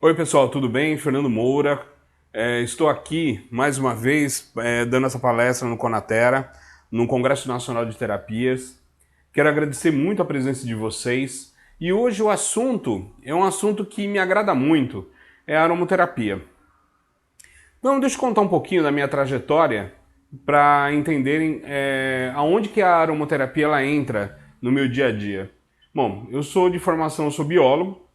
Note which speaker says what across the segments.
Speaker 1: Oi pessoal, tudo bem? Fernando Moura. Estou aqui mais uma vez dando essa palestra no Conatera, no Congresso Nacional de Terapias. Quero agradecer muito a presença de vocês e hoje o assunto é um assunto que me agrada muito, é a aromoterapia. Então deixa eu contar um pouquinho da minha trajetória para entenderem aonde que a aromoterapia ela entra no meu dia a dia. Bom, eu sou de formação, eu sou biólogo.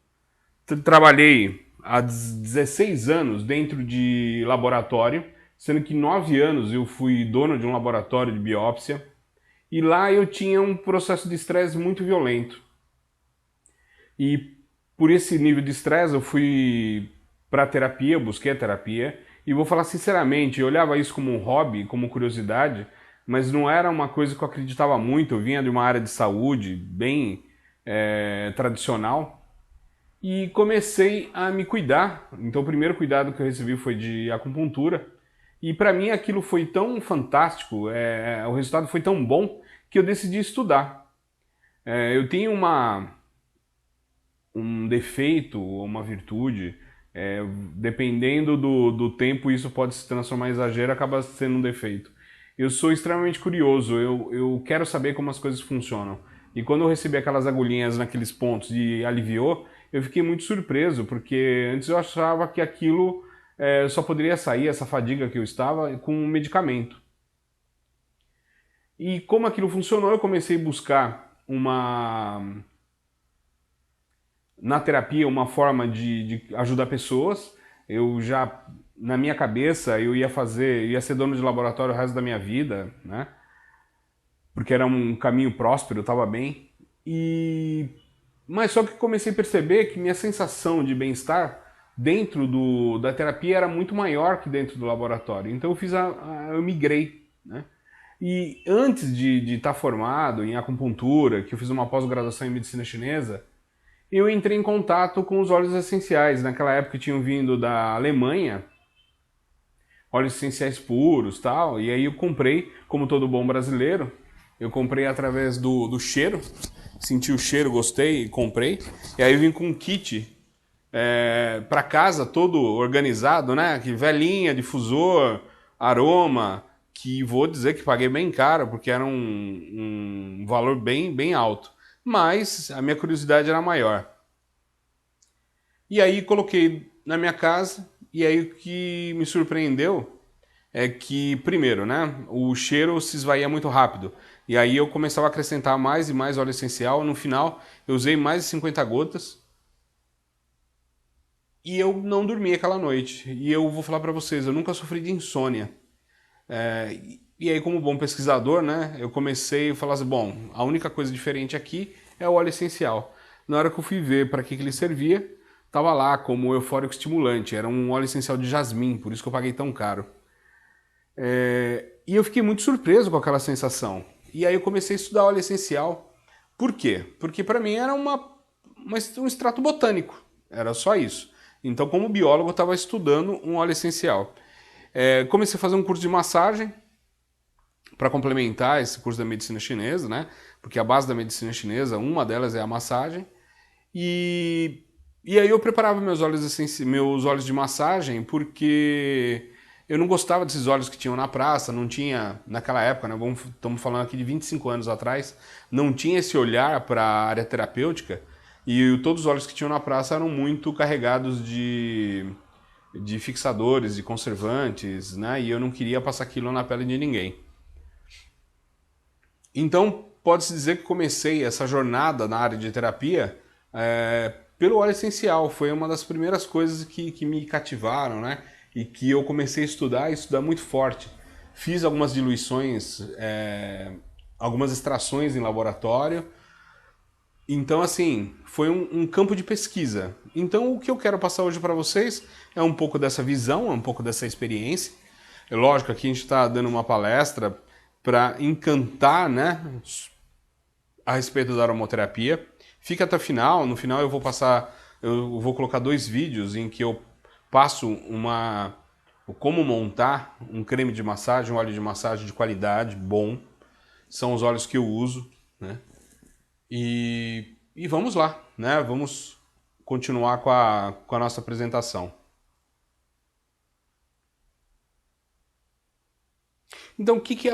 Speaker 1: Trabalhei há 16 anos dentro de laboratório, sendo que 9 anos eu fui dono de um laboratório de biópsia, e lá eu tinha um processo de estresse muito violento. E por esse nível de estresse eu fui para terapia, busquei a terapia, e vou falar sinceramente, eu olhava isso como um hobby, como curiosidade, mas não era uma coisa que eu acreditava muito. Eu vinha de uma área de saúde bem tradicional, e comecei a me cuidar. Então o primeiro cuidado que eu recebi foi de acupuntura. E para mim aquilo foi tão fantástico, o resultado foi tão bom que eu decidi estudar. Eu tenho um defeito ou uma virtude, dependendo do tempo isso pode se transformar em exagero, acaba sendo um defeito. Eu sou extremamente curioso, eu quero saber como as coisas funcionam. E quando eu recebi aquelas agulhinhas naqueles pontos e aliviou, eu fiquei muito surpreso, porque antes eu achava que aquilo só poderia sair, essa fadiga que eu estava, com um medicamento. E como aquilo funcionou, eu comecei a buscar na terapia uma forma de ajudar pessoas. Eu já, na minha cabeça, eu ia ser dono de laboratório o resto da minha vida, né? Porque era um caminho próspero, eu estava bem. Mas só que comecei a perceber que minha sensação de bem-estar dentro da terapia era muito maior que dentro do laboratório. Então eu migrei, né? E antes de estar formado em acupuntura, que eu fiz uma pós-graduação em medicina chinesa, eu entrei em contato com os óleos essenciais. Naquela época tinham vindo da Alemanha, óleos essenciais puros, tal, e aí eu comprei, como todo bom brasileiro, eu comprei através do cheiro, senti o cheiro, gostei, comprei, e aí eu vim com um kit para casa todo organizado, né? Que velhinha, difusor, aroma, que vou dizer que paguei bem caro, porque era um valor bem alto. Mas a minha curiosidade era maior. E aí coloquei na minha casa, e aí o que me surpreendeu é que, primeiro, né, o cheiro se esvaía muito rápido. E aí eu começava a acrescentar mais e mais óleo essencial. No final, eu usei mais de 50 gotas e eu não dormi aquela noite. E eu vou falar para vocês, eu nunca sofri de insônia. E aí, como bom pesquisador, né, eu comecei a falar assim, bom, a única coisa diferente aqui é o óleo essencial. Na hora que eu fui ver para que ele servia, tava lá como eufórico estimulante. Era um óleo essencial de jasmim, por isso que eu paguei tão caro. E eu fiquei muito surpreso com aquela sensação. E aí eu comecei a estudar óleo essencial. Por quê? Porque para mim era um extrato botânico. Era só isso. Então, como biólogo, eu estava estudando um óleo essencial. Comecei a fazer um curso de massagem para complementar esse curso da medicina chinesa, né? Porque a base da medicina chinesa, uma delas é a massagem. E, e aí eu preparava meus óleos de massagem porque eu não gostava desses óleos que tinham na praça, não tinha, naquela época, né? Estamos falando aqui de 25 anos atrás, não tinha esse olhar para a área terapêutica e todos os óleos que tinham na praça eram muito carregados de fixadores, de conservantes, né? E eu não queria passar aquilo na pele de ninguém. Então, pode-se dizer que comecei essa jornada na área de terapia pelo óleo essencial. Foi uma das primeiras coisas que me cativaram, né? E que eu comecei a estudar muito forte. Fiz algumas diluições, algumas extrações em laboratório. Então, assim, foi um campo de pesquisa. Então, o que eu quero passar hoje para vocês é um pouco dessa visão, é um pouco dessa experiência. É lógico, aqui a gente está dando uma palestra para encantar, né, a respeito da aromaterapia. Fica até o final. No final eu vou colocar dois vídeos em que eu passo como montar um creme de massagem, um óleo de massagem de qualidade, bom. São os óleos que eu uso, né? E vamos lá, né? Vamos continuar com a nossa apresentação. Então, o que é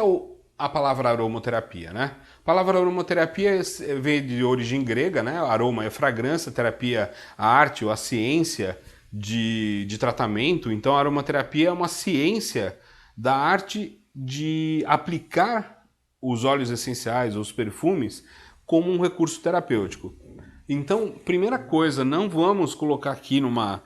Speaker 1: a palavra aromoterapia, né? A palavra aromoterapia veio de origem grega, né? Aroma é fragrância, terapia a arte ou a ciência de tratamento. Então, a aromaterapia é uma ciência da arte de aplicar os óleos essenciais, os perfumes, como um recurso terapêutico. Então, primeira coisa, não vamos colocar aqui numa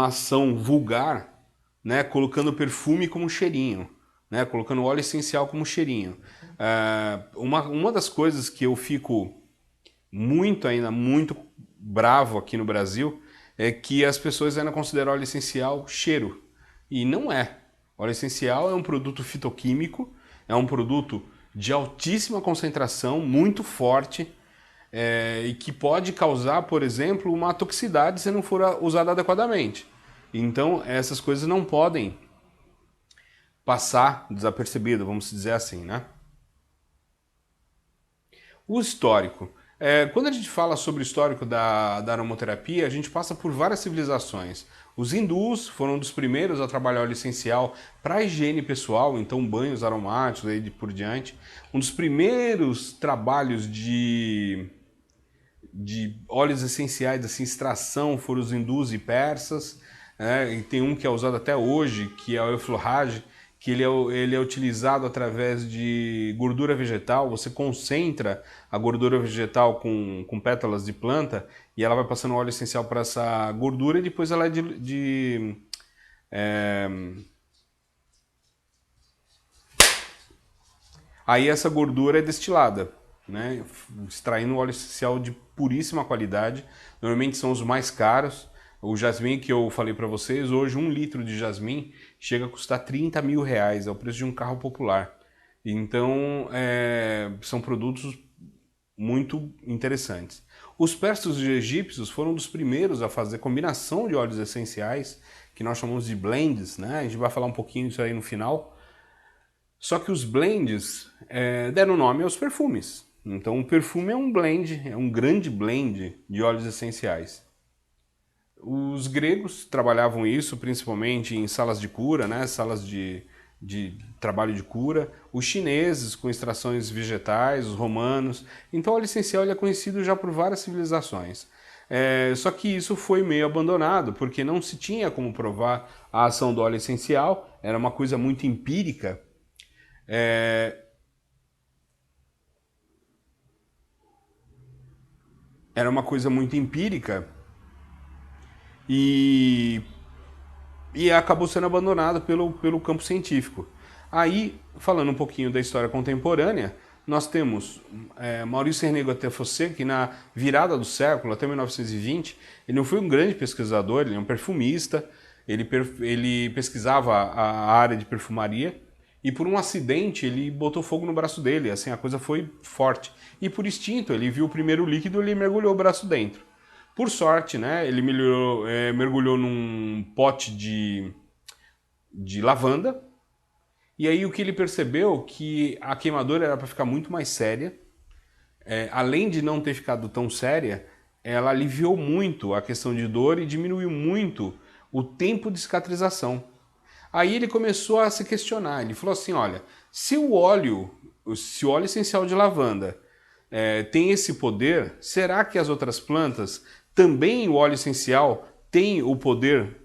Speaker 1: ação vulgar, né, colocando perfume como cheirinho, né, colocando óleo essencial como cheirinho. Uma das coisas que eu fico muito bravo aqui no Brasil é que as pessoas ainda consideram óleo essencial cheiro. E não é. Óleo essencial é um produto fitoquímico, é um produto de altíssima concentração, muito forte, e que pode causar, por exemplo, uma toxicidade se não for usado adequadamente. Então, essas coisas não podem passar desapercebido, vamos dizer assim, né? O histórico. Quando a gente fala sobre o histórico da aromaterapia, a gente passa por várias civilizações. Os hindus foram um dos primeiros a trabalhar óleo essencial para higiene pessoal, então banhos aromáticos e por diante. Um dos primeiros trabalhos de óleos essenciais, assim, extração, foram os hindus e persas. E tem um que é usado até hoje, que é o Euflorage, que ele é utilizado através de gordura vegetal. Você concentra a gordura vegetal com pétalas de planta e ela vai passando óleo essencial para essa gordura e depois ela é Aí essa gordura é destilada, né? Extraindo óleo essencial de puríssima qualidade. Normalmente são os mais caros. O jasmim que eu falei para vocês, hoje 1 litro de jasmim chega a custar 30 mil reais, é o preço de um carro popular. Então, são produtos muito interessantes. Os persas e egípcios foram dos primeiros a fazer combinação de óleos essenciais, que nós chamamos de blends, né? A gente vai falar um pouquinho disso aí no final. Só que os blends deram nome aos perfumes. Então, o perfume é um blend, é um grande blend de óleos essenciais. Os gregos trabalhavam isso principalmente em salas de cura, né? Salas de trabalho de cura. Os chineses com extrações vegetais, os romanos. Então, o óleo essencial ele é conhecido já por várias civilizações. Só que isso foi meio abandonado, porque não se tinha como provar a ação do óleo essencial, era uma coisa muito empírica. Era uma coisa muito empírica e acabou sendo abandonado pelo campo científico. Aí, falando um pouquinho da história contemporânea, nós temos Maurício René Gattefossé, que na virada do século, até 1920, ele não foi um grande pesquisador, ele é um perfumista, ele pesquisava a área de perfumaria, e por um acidente ele botou fogo no braço dele, assim, a coisa foi forte. E por instinto, ele viu o primeiro líquido e ele mergulhou o braço dentro. Por sorte, né, ele mergulhou num pote de lavanda, e aí o que ele percebeu que a queimadura era para ficar muito mais séria. Além de não ter ficado tão séria, ela aliviou muito a questão de dor e diminuiu muito o tempo de cicatrização. Aí ele começou a se questionar, ele falou assim, olha, se o óleo essencial de lavanda tem esse poder, será que as outras plantas, também o óleo essencial, tem o poder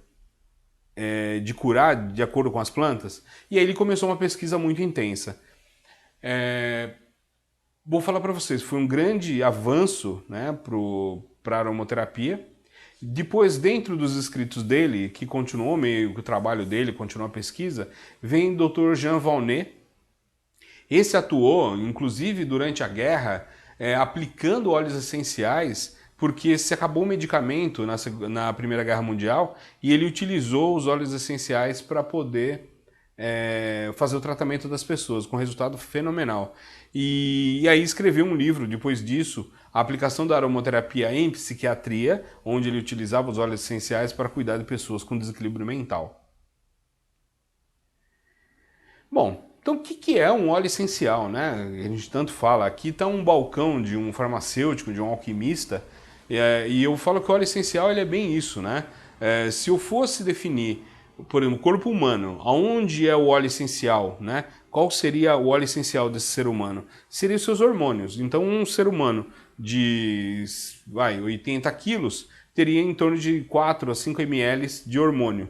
Speaker 1: de curar de acordo com as plantas? E aí ele começou uma pesquisa muito intensa. Vou falar para vocês, foi um grande avanço, né, para a aromaterapia. Depois, dentro dos escritos dele, que continuou meio que o trabalho dele, continuou a pesquisa, vem o Dr. Jean Valnet. Esse atuou, inclusive, durante a guerra, aplicando óleos essenciais, porque se acabou o medicamento na Primeira Guerra Mundial e ele utilizou os óleos essenciais para poder fazer o tratamento das pessoas, com resultado fenomenal. E aí escreveu um livro, depois disso, a aplicação da aromaterapia em psiquiatria, onde ele utilizava os óleos essenciais para cuidar de pessoas com desequilíbrio mental. Bom, então o que é um óleo essencial, né? A gente tanto fala, aqui está um balcão de um farmacêutico, de um alquimista, E eu falo que o óleo essencial ele é bem isso, né? Se eu fosse definir, por exemplo, o corpo humano, aonde é o óleo essencial, né? Qual seria o óleo essencial desse ser humano? Seria os seus hormônios. Então, um ser humano de 80 quilos teria em torno de 4 a 5 ml de hormônio.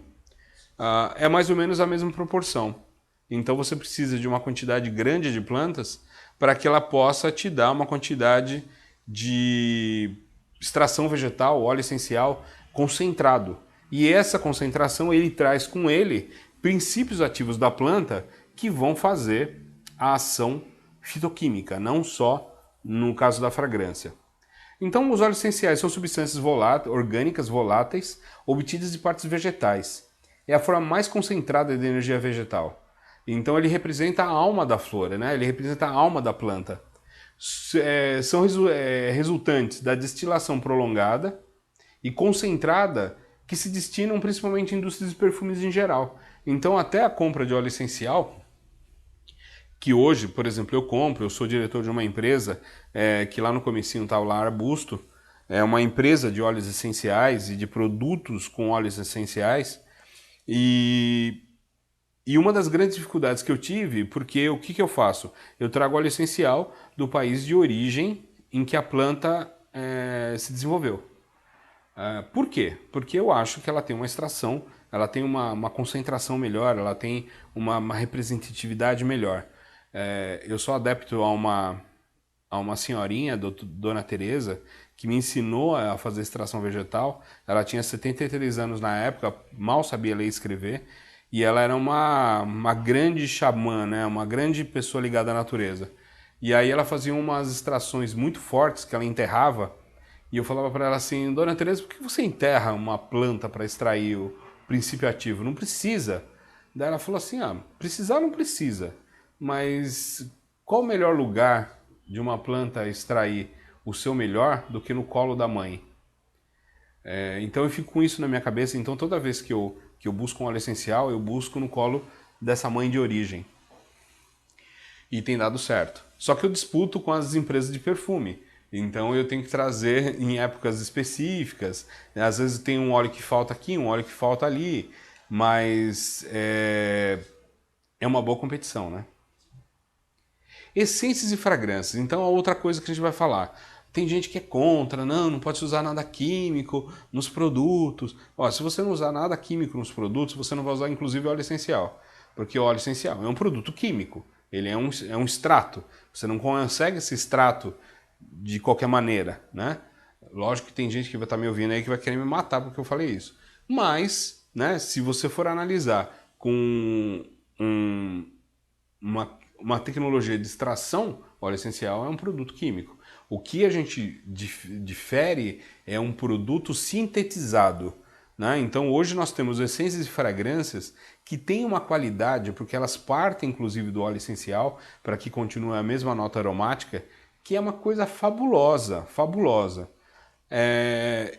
Speaker 1: É mais ou menos a mesma proporção. Então, você precisa de uma quantidade grande de plantas para que ela possa te dar uma quantidade de extração vegetal, óleo essencial concentrado. E essa concentração ele traz com ele princípios ativos da planta que vão fazer a ação fitoquímica, não só no caso da fragrância. Então, os óleos essenciais são substâncias orgânicas voláteis obtidas de partes vegetais. É a forma mais concentrada de energia vegetal. Então, ele representa a alma da flor, né? Ele representa a alma da planta. São resultantes da destilação prolongada e concentrada que se destinam principalmente à indústria de perfumes em geral. Então, até a compra de óleo essencial, que hoje, por exemplo, eu sou diretor de uma empresa que lá no comecinho estava lá Arbusto, é uma empresa de óleos essenciais e de produtos com óleos essenciais, e uma das grandes dificuldades que eu tive, porque o que eu faço? Eu trago óleo essencial do país de origem em que a planta se desenvolveu. Por quê? Porque eu acho que ela tem uma extração, ela tem uma concentração melhor, ela tem uma representatividade melhor. Eu sou adepto a uma senhorinha, Dona Teresa, que me ensinou a fazer extração vegetal. Ela tinha 73 anos na época, mal sabia ler e escrever, e ela era uma grande xamã, né? Uma grande pessoa ligada à natureza. E aí ela fazia umas extrações muito fortes que ela enterrava, e eu falava para ela assim: Dona Teresa, por que você enterra uma planta para extrair o princípio ativo? Não precisa. Daí ela falou assim: precisar não precisa, mas qual o melhor lugar de uma planta extrair o seu melhor do que no colo da mãe? Então eu fico com isso na minha cabeça. Então toda vez que eu busco um óleo essencial, eu busco no colo dessa mãe de origem. E tem dado certo. Só que eu disputo com as empresas de perfume. Então eu tenho que trazer em épocas específicas. Às vezes tem um óleo que falta aqui, um óleo que falta ali. Mas é uma boa competição, né? Essências e fragrâncias. Então a outra coisa que a gente vai falar. Tem gente que é contra, não pode usar nada químico nos produtos. Se você não usar nada químico nos produtos, você não vai usar inclusive óleo essencial. Porque o óleo essencial é um produto químico, ele é um extrato. Você não consegue esse extrato de qualquer maneira, né? Lógico que tem gente que vai estar me ouvindo aí que vai querer me matar porque eu falei isso. Mas, né, se você for analisar com uma tecnologia de extração, óleo essencial é um produto químico. O que a gente difere é um produto sintetizado, né? Então hoje nós temos essências e fragrâncias que têm uma qualidade, porque elas partem inclusive do óleo essencial para que continue a mesma nota aromática, que é uma coisa fabulosa, fabulosa.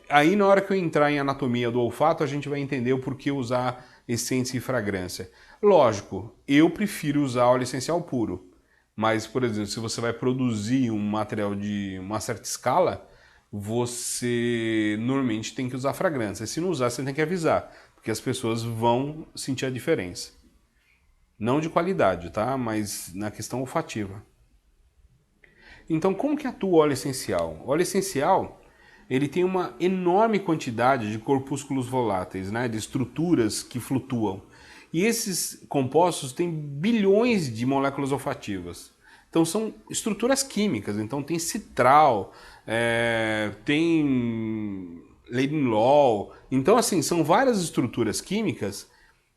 Speaker 1: Aí na hora que eu entrar em anatomia do olfato, a gente vai entender o porquê usar essência e fragrância. Lógico, eu prefiro usar óleo essencial puro. Mas, por exemplo, se você vai produzir um material de uma certa escala, você normalmente tem que usar fragrância. Se não usar, você tem que avisar, porque as pessoas vão sentir a diferença. Não de qualidade, tá? Mas na questão olfativa. Então, como que atua o óleo essencial? O óleo essencial, ele tem uma enorme quantidade de corpúsculos voláteis, né? De estruturas que flutuam. E esses compostos têm bilhões de moléculas olfativas. Então são estruturas químicas. Então tem citral, tem ladenol. Então assim, são várias estruturas químicas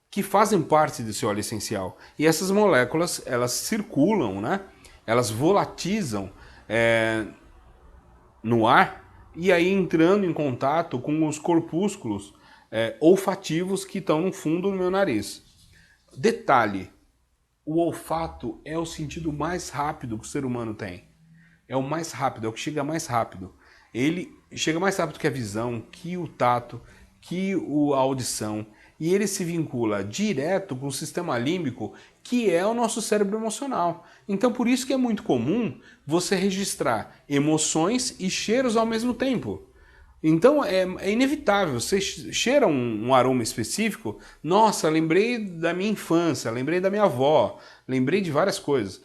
Speaker 1: que fazem parte desse óleo essencial. E essas moléculas, elas circulam, né? Elas volatizam no ar e aí entrando em contato com os corpúsculos olfativos que estão no fundo do meu nariz. Detalhe, o olfato é o sentido mais rápido que o ser humano tem. É o mais rápido, é o que chega mais rápido. Ele chega mais rápido que a visão, que o tato, que a audição. E ele se vincula direto com o sistema límbico, que é o nosso cérebro emocional. Então por isso que é muito comum você registrar emoções e cheiros ao mesmo tempo. Então é inevitável, você cheira um aroma específico, nossa, lembrei da minha infância, lembrei da minha avó, lembrei de várias coisas.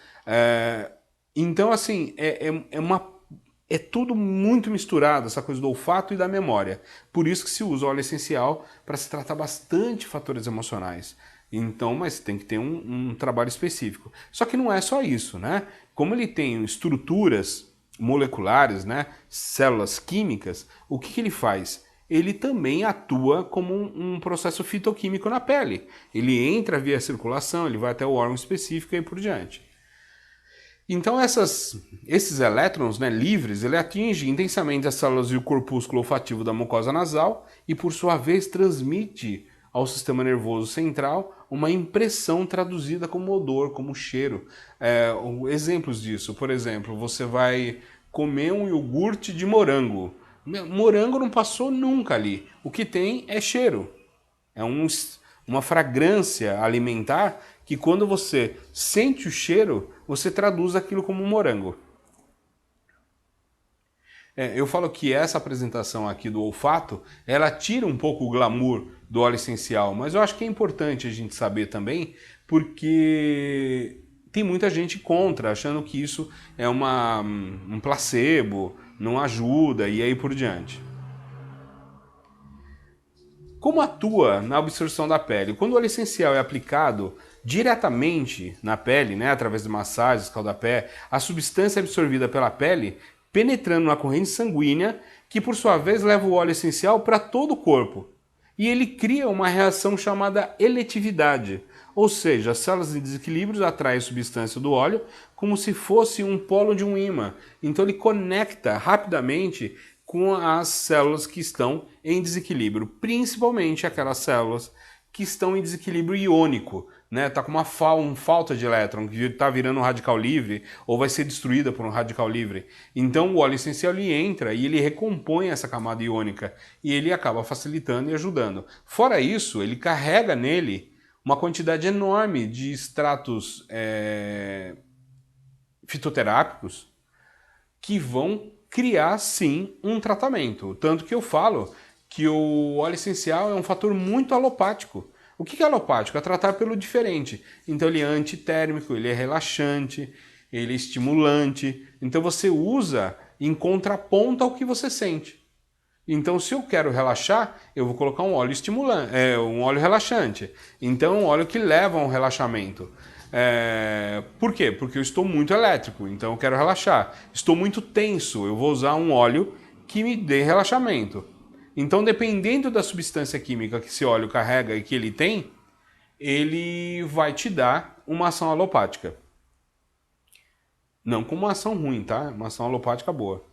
Speaker 1: Então, assim, é tudo muito misturado, essa coisa do olfato e da memória. Por isso que se usa óleo essencial para se tratar bastante fatores emocionais. Então, mas tem que ter um trabalho específico. Só que não é só isso, né? Como ele tem estruturas moleculares, né, células químicas, o que ele faz? Ele também atua como um processo fitoquímico na pele. Ele entra via circulação, ele vai até o órgão específico e por diante. Então esses elétrons, né, livres, ele atinge intensamente as células e o corpúsculo olfativo da mucosa nasal e por sua vez transmite ao sistema nervoso central uma impressão traduzida como odor, como cheiro. Exemplos disso, por exemplo, você vai comer um iogurte de morango. Morango não passou nunca ali. O que tem é cheiro. É uma fragrância alimentar que quando você sente o cheiro, você traduz aquilo como um morango. Eu falo que essa apresentação aqui do olfato, ela tira um pouco o glamour do óleo essencial, mas eu acho que é importante a gente saber também, porque tem muita gente contra, achando que isso é um placebo, não ajuda e aí por diante. Como atua na absorção da pele? Quando o óleo essencial é aplicado diretamente na pele, né, através de massagens, escaldapé, a substância é absorvida pela pele, penetrando na corrente sanguínea, que por sua vez leva o óleo essencial para todo o corpo. E ele cria uma reação chamada eletividade, ou seja, as células em desequilíbrio atraem a substância do óleo como se fosse um polo de um ímã. Então ele conecta rapidamente com as células que estão em desequilíbrio, principalmente aquelas células que estão em desequilíbrio iônico, né? Tá com uma falta de elétron, que está virando um radical livre ou vai ser destruída por um radical livre. Então o óleo essencial ele entra e ele recompõe essa camada iônica e ele acaba facilitando e ajudando. Fora isso, ele carrega nele uma quantidade enorme de extratos fitoterápicos que vão criar sim um tratamento. Tanto que eu falo que o óleo essencial é um fator muito alopático. O que é alopático? É tratar pelo diferente. Então ele é antitérmico, ele é relaxante, ele é estimulante. Então você usa em contraponto ao que você sente. Então se eu quero relaxar, eu vou colocar um óleo estimulante, um óleo relaxante. Então um óleo que leva a um relaxamento. Por quê? Porque eu estou muito elétrico, então eu quero relaxar. Estou muito tenso, eu vou usar um óleo que me dê relaxamento. Então, dependendo da substância química que esse óleo carrega e que ele tem, ele vai te dar uma ação alopática. Não com uma ação ruim, tá? Uma ação alopática boa.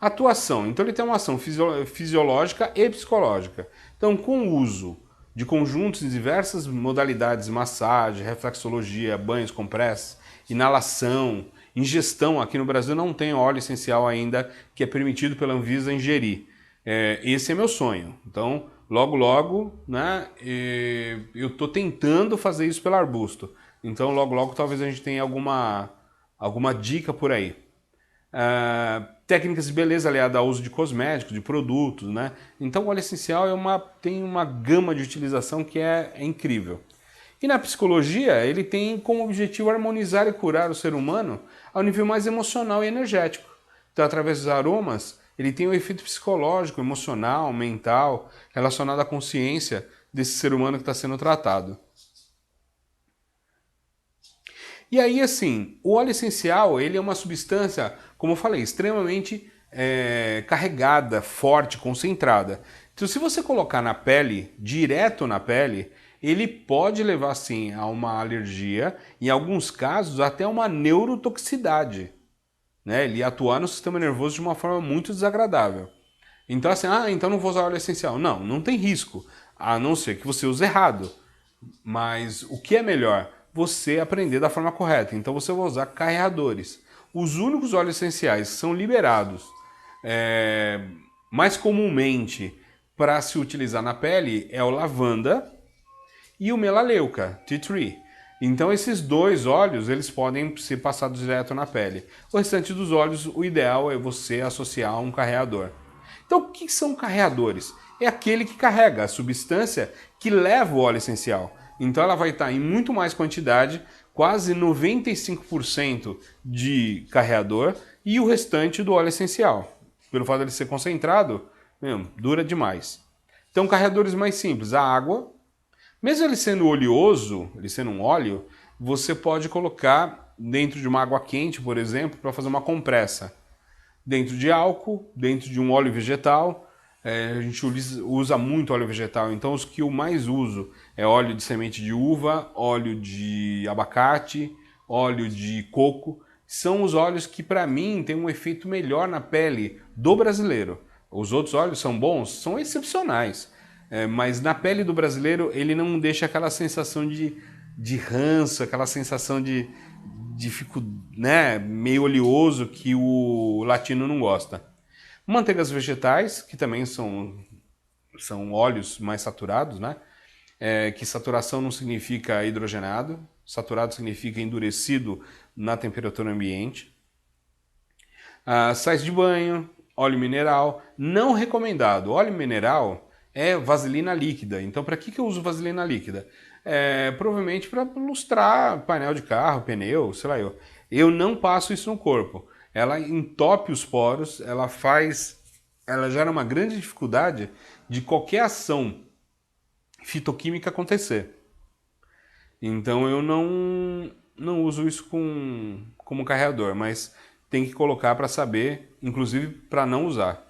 Speaker 1: Atuação. Então, ele tem uma ação fisiológica e psicológica. Então, com o uso de conjuntos em diversas modalidades, massagem, reflexologia, banhos, compressas, inalação, ingestão, aqui no Brasil não tem óleo essencial ainda que é permitido pela Anvisa ingerir. Esse é meu sonho. Então, logo, né, eu estou tentando fazer isso pelo arbusto. Então, logo, talvez a gente tenha alguma dica por aí. Técnicas de beleza aliada ao uso de cosméticos, de produtos, né? Então o óleo essencial tem uma gama de utilização que é incrível. E na psicologia, ele tem como objetivo harmonizar e curar o ser humano ao nível mais emocional e energético. Então, através dos aromas, ele tem um efeito psicológico, emocional, mental, relacionado à consciência desse ser humano que está sendo tratado. E aí, assim, o óleo essencial, ele é uma substância, como eu falei, extremamente carregada, forte, concentrada. Então, se você colocar na pele, direto na pele, ele pode levar, sim, a uma alergia, em alguns casos, até uma neurotoxicidade. Né? Ele atuar no sistema nervoso de uma forma muito desagradável. Então, assim, então não vou usar óleo essencial. Não, não tem risco, a não ser que você use errado. Mas o que é melhor? Você aprender da forma correta. Então você vai usar carreadores. Os únicos óleos essenciais que são liberados mais comumente para se utilizar na pele é o lavanda e o melaleuca, tea tree. Então esses dois óleos, eles podem ser passados direto na pele. O restante dos óleos, o ideal é você associar a um carreador. Então o que são carreadores? É aquele que carrega a substância que leva o óleo essencial. Então ela vai estar em muito mais quantidade, quase 95% de carreador e o restante do óleo essencial. Pelo fato de ele ser concentrado, dura demais. Então carreadores mais simples, a água. Mesmo ele sendo oleoso, ele sendo um óleo, você pode colocar dentro de uma água quente, por exemplo, para fazer uma compressa. Dentro de álcool, dentro de um óleo vegetal, a gente usa muito óleo vegetal, então os que eu mais uso é óleo de semente de uva, óleo de abacate, óleo de coco. São os óleos que para mim têm um efeito melhor na pele do brasileiro. Os outros óleos são bons? São excepcionais. Mas na pele do brasileiro ele não deixa aquela sensação de ranço, aquela sensação de fico, né, meio oleoso que o latino não gosta. Manteigas vegetais, que também são óleos mais saturados, né? Que saturação não significa hidrogenado, saturado significa endurecido na temperatura ambiente. Sais de banho, óleo mineral, não recomendado. Óleo mineral é vaselina líquida. Então, para que eu uso vaselina líquida? Provavelmente para lustrar painel de carro, pneu, sei lá eu. Eu não passo isso no corpo. Ela entope os poros, ela gera uma grande dificuldade de qualquer ação fitoquímica acontecer. Então eu não uso isso como carreador, mas tem que colocar para saber, inclusive para não usar.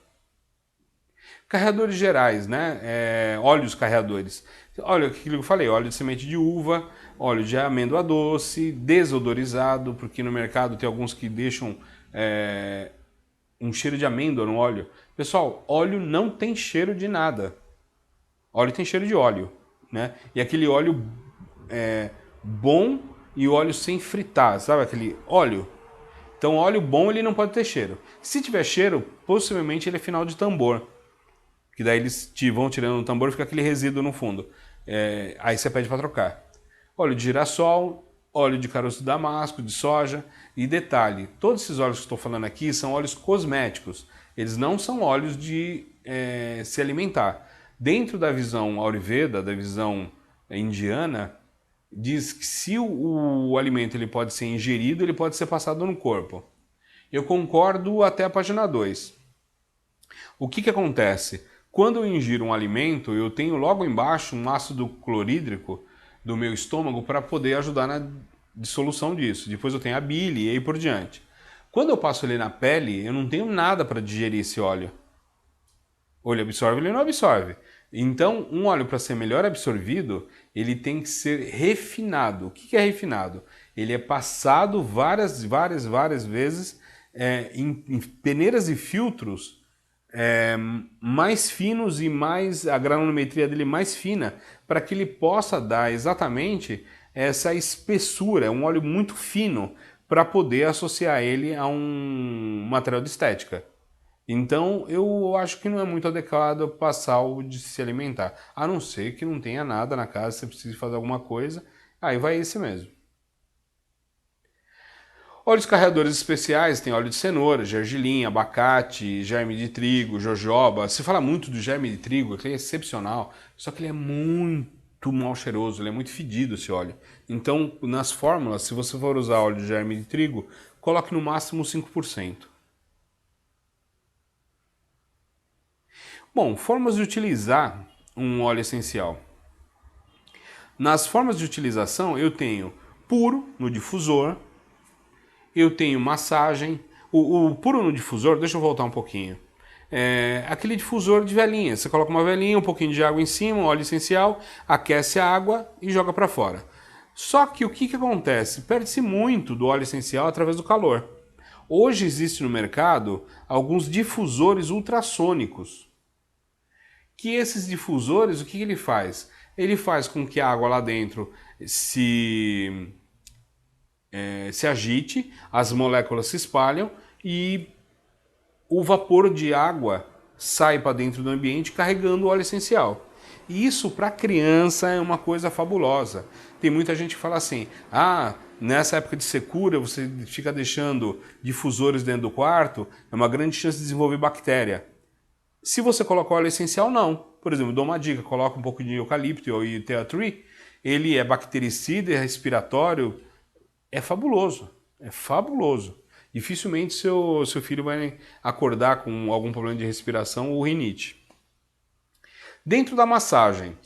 Speaker 1: Carreadores gerais, né? Óleos carreadores. Olha aquilo que eu falei, óleo de semente de uva, óleo de amêndoa doce, desodorizado, porque no mercado tem alguns que deixam um cheiro de amêndoa no óleo. Pessoal, óleo não tem cheiro de nada. Óleo tem cheiro de óleo, né? E aquele óleo bom e o óleo sem fritar, sabe aquele óleo? Então óleo bom ele não pode ter cheiro. Se tiver cheiro, possivelmente ele é final de tambor. Que daí eles vão tirando o tambor e fica aquele resíduo no fundo. Aí você pede para trocar. Óleo de girassol, óleo de caroço de damasco, de soja. E detalhe, todos esses óleos que estou falando aqui são óleos cosméticos. Eles não são óleos de se alimentar. Dentro da visão Ayurveda, da visão indiana, diz que se o alimento ele pode ser ingerido, ele pode ser passado no corpo. Eu concordo até a página 2. O que acontece? Quando eu ingiro um alimento, eu tenho logo embaixo um ácido clorídrico do meu estômago para poder ajudar na dissolução disso. Depois eu tenho a bile e aí por diante. Quando eu passo ele na pele, eu não tenho nada para digerir esse óleo. Ou ele absorve ou ele não absorve. Então, um óleo para ser melhor absorvido, ele tem que ser refinado. O que é refinado? Ele é passado várias vezes em peneiras e filtros mais finos e a granulometria dele mais fina, para que ele possa dar exatamente essa espessura, um óleo muito fino, para poder associar ele a um material de estética. Então eu acho que não é muito adequado passar o de se alimentar, a não ser que não tenha nada na casa, você precisa fazer alguma coisa, aí vai esse mesmo. Óleos carreadores especiais, tem óleo de cenoura, gergelim, abacate, germe de trigo, jojoba. Se fala muito do germe de trigo, que é excepcional, só que ele é muito mal cheiroso, ele é muito fedido esse óleo. Então, nas fórmulas, se você for usar óleo de germe de trigo, coloque no máximo 5%. Bom, formas de utilizar um óleo essencial. Nas formas de utilização, eu tenho puro no difusor, eu tenho massagem. O puro no difusor, deixa eu voltar um pouquinho. Aquele difusor de velinha. Você coloca uma velinha, um pouquinho de água em cima, um óleo essencial, aquece a água e joga para fora. Só que o que acontece? Perde-se muito do óleo essencial através do calor. Hoje existe no mercado alguns difusores ultrassônicos. Que esses difusores, o que ele faz? Ele faz com que a água lá dentro se agite, as moléculas se espalham e o vapor de água sai para dentro do ambiente carregando o óleo essencial. E isso para criança é uma coisa fabulosa. Tem muita gente que fala assim, nessa época de secura você fica deixando difusores dentro do quarto, é uma grande chance de desenvolver bactéria. Se você coloca óleo essencial, não. Por exemplo, dou uma dica, coloca um pouco de eucalipto ou tea tree, ele é bactericida, é respiratório, é fabuloso, é fabuloso. Dificilmente seu filho vai acordar com algum problema de respiração ou rinite. Dentro da massagem.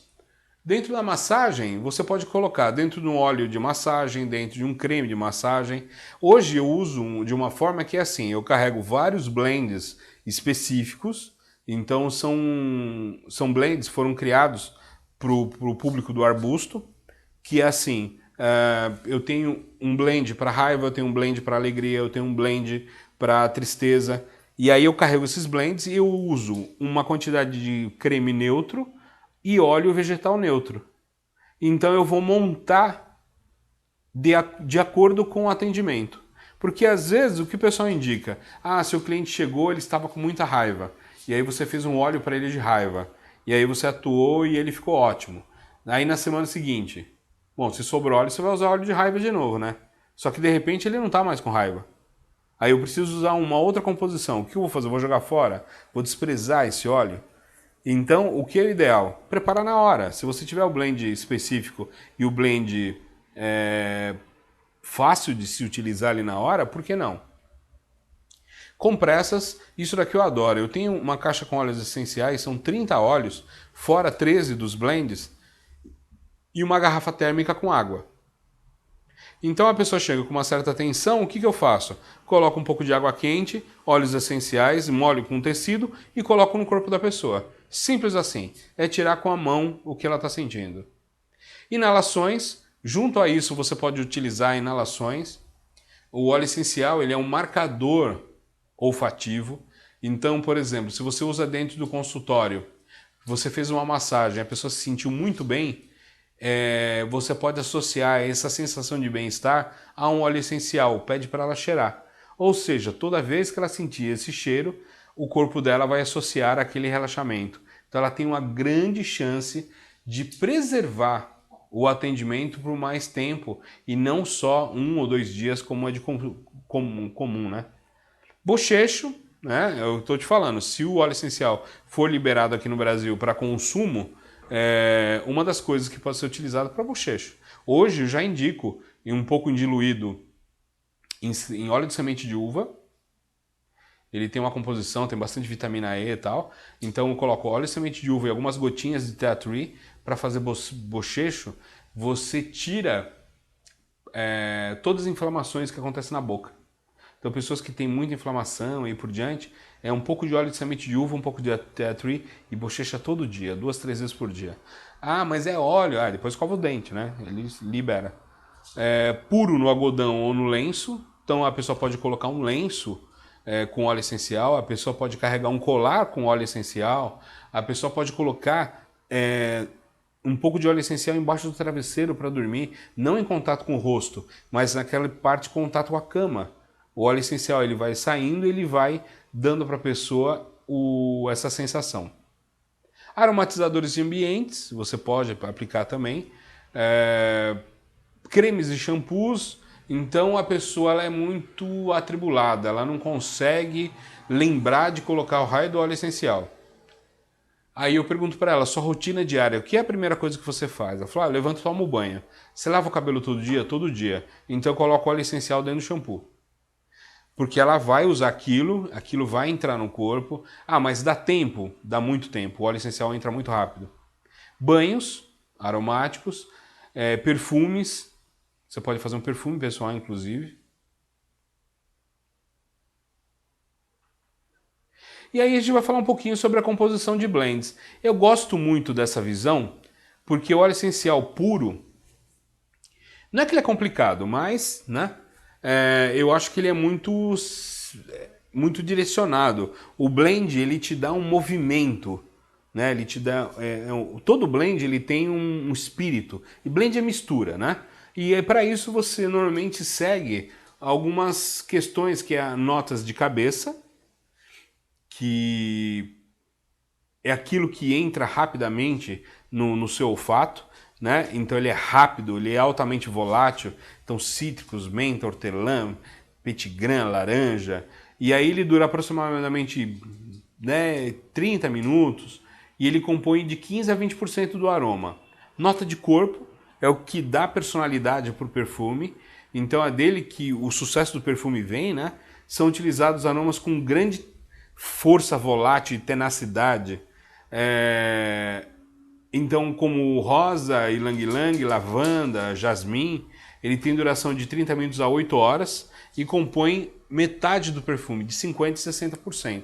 Speaker 1: Dentro da massagem, você pode colocar dentro de um óleo de massagem, dentro de um creme de massagem. Hoje eu uso de uma forma que é assim, eu carrego vários blends específicos, então são blends que foram criados para o público do arbusto, que é assim, eu tenho um blend para raiva, eu tenho um blend para alegria, eu tenho um blend para tristeza, e aí eu carrego esses blends e eu uso uma quantidade de creme neutro e óleo vegetal neutro. Então eu vou montar de acordo com o atendimento. Porque às vezes o que o pessoal indica, seu cliente chegou, ele estava com muita raiva, e aí você fez um óleo para ele de raiva, e aí você atuou e ele ficou ótimo. Aí na semana seguinte, bom, se sobrou óleo, você vai usar óleo de raiva de novo, né? Só que de repente ele não está mais com raiva. Aí eu preciso usar uma outra composição. O que eu vou fazer? Eu vou jogar fora? Vou desprezar esse óleo? Então, o que é o ideal? Preparar na hora. Se você tiver o blend específico e o blend fácil de se utilizar ali na hora, por que não? Compressas, isso daqui eu adoro. Eu tenho uma caixa com óleos essenciais, são 30 óleos, fora 13 dos blends, e uma garrafa térmica com água. Então a pessoa chega com uma certa tensão, o que eu faço? Coloco um pouco de água quente, óleos essenciais, molho com tecido e coloco no corpo da pessoa. Simples assim. É tirar com a mão o que ela está sentindo. Inalações. Junto a isso você pode utilizar inalações. O óleo essencial ele é um marcador olfativo. Então, por exemplo, se você usa dentro do consultório, você fez uma massagem, a pessoa se sentiu muito bem, você pode associar essa sensação de bem-estar a um óleo essencial, pede para ela cheirar. Ou seja, toda vez que ela sentir esse cheiro, o corpo dela vai associar aquele relaxamento. Então ela tem uma grande chance de preservar o atendimento por mais tempo e não só 1 ou 2 dias como é de comum, né? Bochecho, né? Eu estou te falando, se o óleo essencial for liberado aqui no Brasil para consumo, uma das coisas que pode ser utilizada para bochecho. Hoje eu já indico um pouco diluído em óleo de semente de uva. Ele tem uma composição, tem bastante vitamina E e tal. Então eu coloco óleo de semente de uva e algumas gotinhas de tea tree para fazer bochecho. Você tira todas as inflamações que acontecem na boca. Então pessoas que têm muita inflamação e por diante, um pouco de óleo de semente de uva, um pouco de tea tree e bochecha todo dia, 2, 3 vezes por dia. Mas é óleo, depois escova o dente, né? Ele libera. Puro no algodão ou no lenço, então a pessoa pode colocar um lenço com óleo essencial, a pessoa pode carregar um colar com óleo essencial, a pessoa pode colocar um pouco de óleo essencial embaixo do travesseiro para dormir, não em contato com o rosto, mas naquela parte de contato com a cama. O óleo essencial ele vai saindo e ele vai dando para a pessoa essa sensação. Aromatizadores de ambientes, você pode aplicar também. Cremes e shampoos, então a pessoa ela é muito atribulada, ela não consegue lembrar de colocar o raio do óleo essencial. Aí eu pergunto para ela, sua rotina diária, o que é a primeira coisa que você faz? Ela fala, levanta e tomo banho. Você lava o cabelo todo dia? Todo dia. Então eu coloco óleo essencial dentro do shampoo. Porque ela vai usar aquilo vai entrar no corpo. Mas dá tempo? Dá muito tempo. O óleo essencial entra muito rápido. Banhos aromáticos, perfumes. Você pode fazer um perfume pessoal, inclusive. E aí a gente vai falar um pouquinho sobre a composição de blends. Eu gosto muito dessa visão, porque o óleo essencial puro, não é que ele é complicado, mas, né? Eu acho que ele é muito direcionado. O blend ele te dá um movimento, né? Ele te dá todo blend ele tem um espírito. E blend é mistura, né? E para isso você normalmente segue algumas questões que é notas de cabeça, que é aquilo que entra rapidamente no seu olfato, né? Então ele é rápido, ele é altamente volátil. Então cítricos, menta, hortelã, petigrã, laranja. E aí ele dura aproximadamente, né, 30 minutos e ele compõe de 15 a 20% do aroma. Nota de corpo é o que dá personalidade para o perfume. Então é dele que o sucesso do perfume vem, né? São utilizados aromas com grande força volátil e tenacidade. Então, como rosa, ylang-ylang, lavanda, jasmim, ele tem duração de 30 minutos a 8 horas e compõe metade do perfume, de 50% a 60%.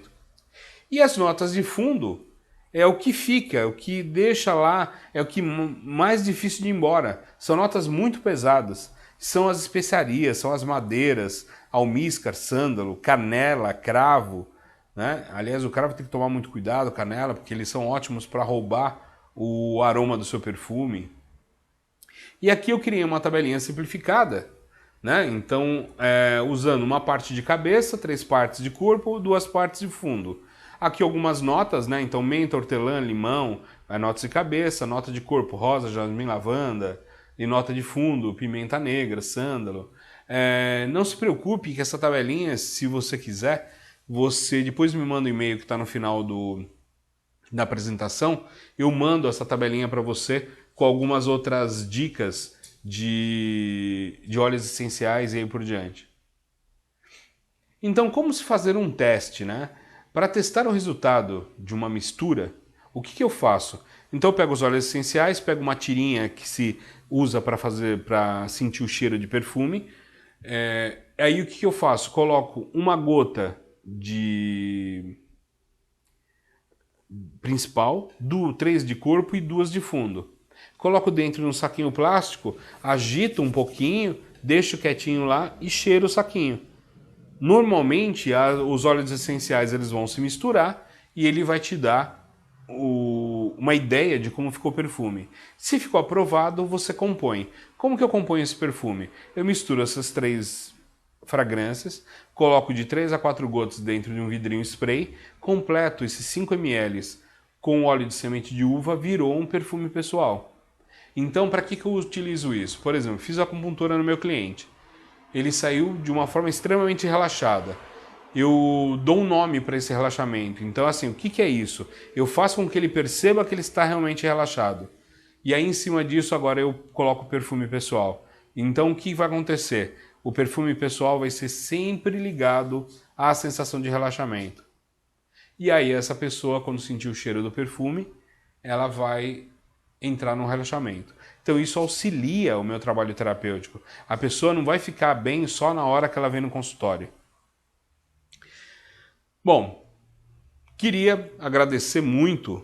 Speaker 1: E as notas de fundo é o que fica, o que deixa lá, é o que mais difícil de ir embora. São notas muito pesadas. São as especiarias, são as madeiras, almíscar, sândalo, canela, cravo, né? Aliás, o cravo tem que tomar muito cuidado, canela, porque eles são ótimos para roubar o aroma do seu perfume. E aqui eu criei uma tabelinha simplificada, né? Então, usando uma parte de cabeça, 3 partes de corpo, 2 partes de fundo. Aqui algumas notas, né? Então, menta, hortelã, limão, notas de cabeça, nota de corpo, rosa, jasmim, lavanda, e nota de fundo, pimenta negra, sândalo. Não se preocupe que essa tabelinha, se você quiser, você depois me manda um e-mail que está no final da apresentação, eu mando essa tabelinha para você com algumas outras dicas de óleos essenciais e aí por diante. Então, como se fazer um teste, né? Para testar o resultado de uma mistura, o que eu faço? Então eu pego os óleos essenciais, pego uma tirinha que se usa para sentir o cheiro de perfume. Aí o que eu faço? Coloco uma gota de principal, 3 de corpo e 2 de fundo. Coloco dentro de um saquinho plástico, agito um pouquinho, deixo quietinho lá e cheiro o saquinho. Normalmente os óleos essenciais eles vão se misturar e ele vai te dar uma ideia de como ficou o perfume. Se ficou aprovado, você compõe. Como que eu componho esse perfume? Eu misturo essas 3 fragrâncias, coloco de 3 a 4 gotas dentro de um vidrinho spray, completo esses 5 ml com óleo de semente de uva, virou um perfume pessoal. Então, para que eu utilizo isso? Por exemplo, fiz acupuntura no meu cliente. Ele saiu de uma forma extremamente relaxada. Eu dou um nome para esse relaxamento. Então, assim, o que é isso? Eu faço com que ele perceba que ele está realmente relaxado. E aí, em cima disso, agora eu coloco o perfume pessoal. Então, o que vai acontecer? O perfume pessoal vai ser sempre ligado à sensação de relaxamento. E aí, essa pessoa, quando sentir o cheiro do perfume, ela vai entrar no relaxamento. Então isso auxilia o meu trabalho terapêutico. A pessoa não vai ficar bem só na hora que ela vem no consultório. Bom, queria agradecer muito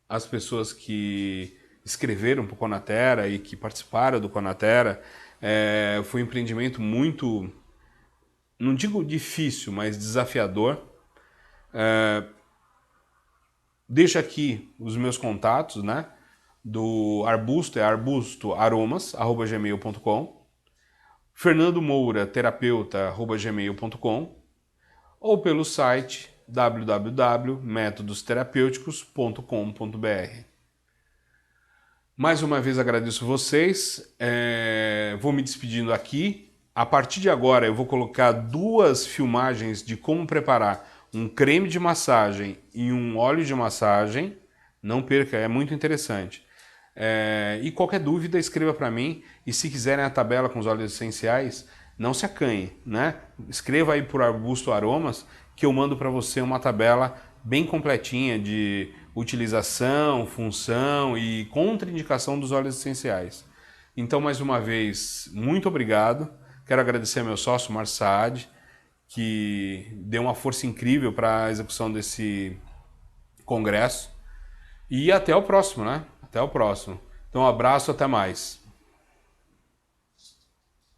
Speaker 1: as pessoas que escreveram para o Conatera e que participaram do Conatera. Foi um empreendimento muito, não digo difícil, mas desafiador. Deixo aqui os meus contatos, né? Do Arbusto, arbustoaromas@gmail.com, Fernando Moura, terapeuta@gmail.com, ou pelo site www.metodosterapeuticos.com.br. Mais uma vez agradeço vocês, vou me despedindo aqui. A partir de agora eu vou colocar 2 filmagens de como preparar um creme de massagem e um óleo de massagem. Não perca, é muito interessante. E qualquer dúvida, escreva para mim. E se quiserem a tabela com os óleos essenciais, não se acanhe, né? Escreva aí por Arbusto Aromas que eu mando para você uma tabela bem completinha de utilização, função e contraindicação dos óleos essenciais. Então, mais uma vez, muito obrigado. Quero agradecer ao meu sócio, Márcio Saad, que deu uma força incrível para a execução desse congresso. E até o próximo, né? Até o próximo. Então, um abraço, até mais.